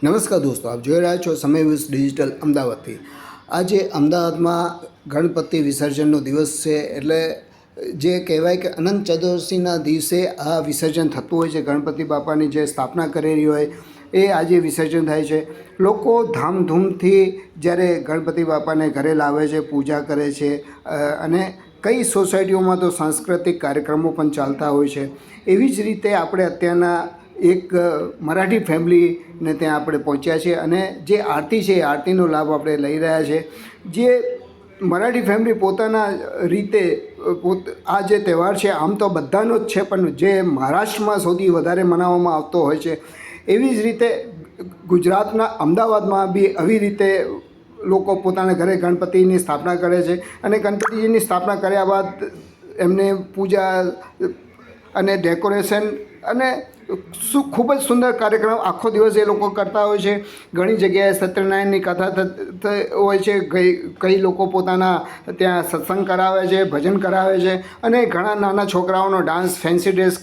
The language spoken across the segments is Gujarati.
નમસ્કાર દોસ્તો, આપ જોઈ રહ્યા છો સમય વીસ ડિજિટલ અમદાવાદથી। આજે અમદાવાદમાં ગણપતિ વિસર્જનનો દિવસ છે, એટલે જે કહેવાય કે અનંત ચતુર્દશીના દિવસે આ વિસર્જન થતું હોય છે। ગણપતિ બાપાની જે સ્થાપના કરેલી હોય એ આજે વિસર્જન થાય છે। લોકો ધામધૂમથી જ્યારે ગણપતિ બાપાને ઘરે લાવે છે, પૂજા કરે છે અને કઈ સોસાયટીઓમાં તો સાંસ્કૃતિક કાર્યક્રમો પણ ચાલતા હોય છે। એવી જ રીતે આપણે અત્યારના એક મરાઠી ફેમિલીને ત્યાં આપણે પહોંચ્યા છીએ અને જે આરતી છે એ આરતીનો લાભ આપણે લઈ રહ્યા છે। જે મરાઠી ફેમિલી પોતાના રીતે આ જે તહેવાર છે આમ તો બધાનો જ છે, પણ જે મહારાષ્ટ્રમાં સૌથી વધારે મનાવવામાં આવતો હોય છે, એવી જ રીતે ગુજરાતના અમદાવાદમાં બી આવી રીતે લોકો પોતાના ઘરે ગણપતિની સ્થાપના કરે છે અને ગણપતિજીની સ્થાપના કર્યા બાદ એમને પૂજા અને ડેકોરેશન અને ખૂબ જ સુંદર કાર્યક્રમ આખો દિવસ એ લોકો કરતા હોય છે। ઘણી જગ્યાએ સત્યનારાયણની કથા હોય છે, કઈ લોકો પોતાના ત્યાં સત્સંગ કરાવે છે, ભજન કરાવે છે અને ઘણા નાના છોકરાઓનો ડાન્સ, ફેન્સી ડ્રેસ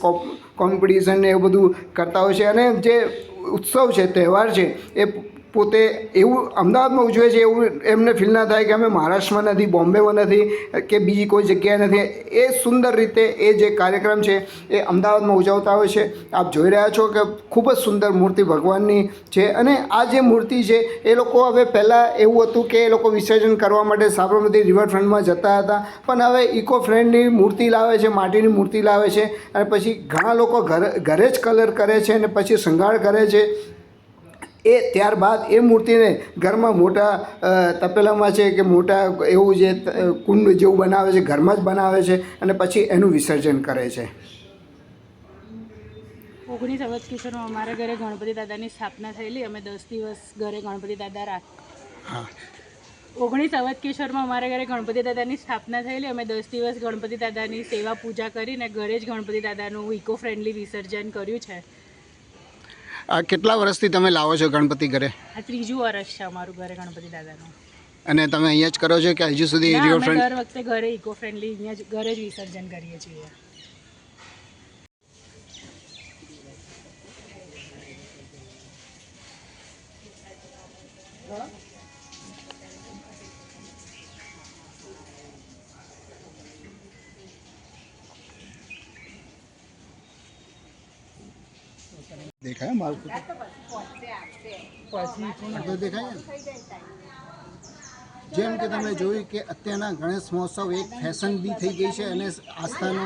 કોમ્પિટિશન ને એવું બધું કરતા હોય છે। અને જે ઉત્સવ છે, તહેવાર છે, એ પોતે એવું અમદાવાદમાં ઉજવે છે એવું એમને ફીલ ના થાય કે અમે મહારાષ્ટ્રમાં નથી, બોમ્બેમાં નથી કે બીજી કોઈ જગ્યાએ નથી। એ સુંદર રીતે એ જે કાર્યક્રમ છે એ અમદાવાદમાં ઉજવતા હોય છે। આપ જોઈ રહ્યા છો કે ખૂબ જ સુંદર મૂર્તિ ભગવાનની છે અને આ જે મૂર્તિ છે એ લોકો હવે પહેલાં એવું હતું કે એ લોકો વિસર્જન કરવા માટે સાબરમતી રિવરફ્રન્ટમાં જતા હતા, પણ હવે ઇકો ફ્રેન્ડલી મૂર્તિ લાવે છે, માટીની મૂર્તિ લાવે છે અને પછી ઘણા લોકો ઘરે જ કલર કરે છે અને પછી શૃંગાર કરે છે। એ ત્યારબાદ એ મૂર્તિને ઘરમાં મોટા તપેલામાં છે કે મોટા એવું જે કુંડ જેવું બનાવે છે, ઘરમાં જ બનાવે છે અને પછી એનું વિસર્જન કરે છે। 19 અવધકેશ્વરમાં અમારા ઘરે ગણપતિ દાદાની સ્થાપના થયેલી। અમે 10 દિવસ ઘરે ગણપતિ દાદા 19 અવધકેશ્વરમાં અમારા ઘરે ગણપતિ દાદાની સ્થાપના થયેલી। અમે 10 દિવસ ગણપતિ દાદાની સેવા પૂજા કરીને ઘરે જ ગણપતિ દાદાનું ઇકો ફ્રેન્ડલી વિસર્જન કર્યું છે। આ કેટલા વર્ષથી તમે લાવો છો ગણપતિ ઘરે? આ ત્રીજું વર્ષ છે અમારું ઘરે ગણપતિ દાદાનું। અને તમે અહીંયા જ કરો છો કે હજુ સુધી રિવરફ્રન્ટ? દર વખતે ઘરે ઇકો ફ્રેન્ડલી અહીંયા જ ઘરે જ વિસર્જન કરીએ છીએ। દેખાય મારું તો દેખાય ને? જેમ કે તમે જોયું કે અત્યારના ગણેશ મહોત્સવ એક ફેશન બી થઈ ગઈ છે અને આસ્થાનો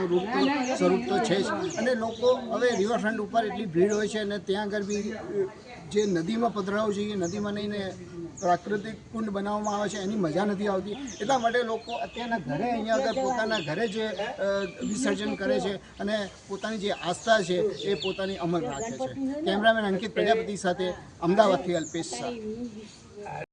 સ્વરૂપ તો છે જ। અને લોકો હવે રિવરફ્રન્ટ ઉપર એટલી ભીડ હોય છે અને ત્યાં આગળ બી જે નદીમાં પધરાવવું જોઈએ, નદીમાં નહીં ને પ્રાકૃતિક કુંડ બનાવવામાં આવે છે, એની મજા નથી આવતી। એટલા માટે લોકો અત્યારના ઘરે અહીંયા આગળ પોતાના ઘરે જ વિસર્જન કરે છે અને પોતાની જે આસ્થા છે એ પોતાની અમર રાખે છે। કેમેરામેન અંકિત પ્રજાપતિ સાથે અમદાવાદથી અલ્પેશ શાહ।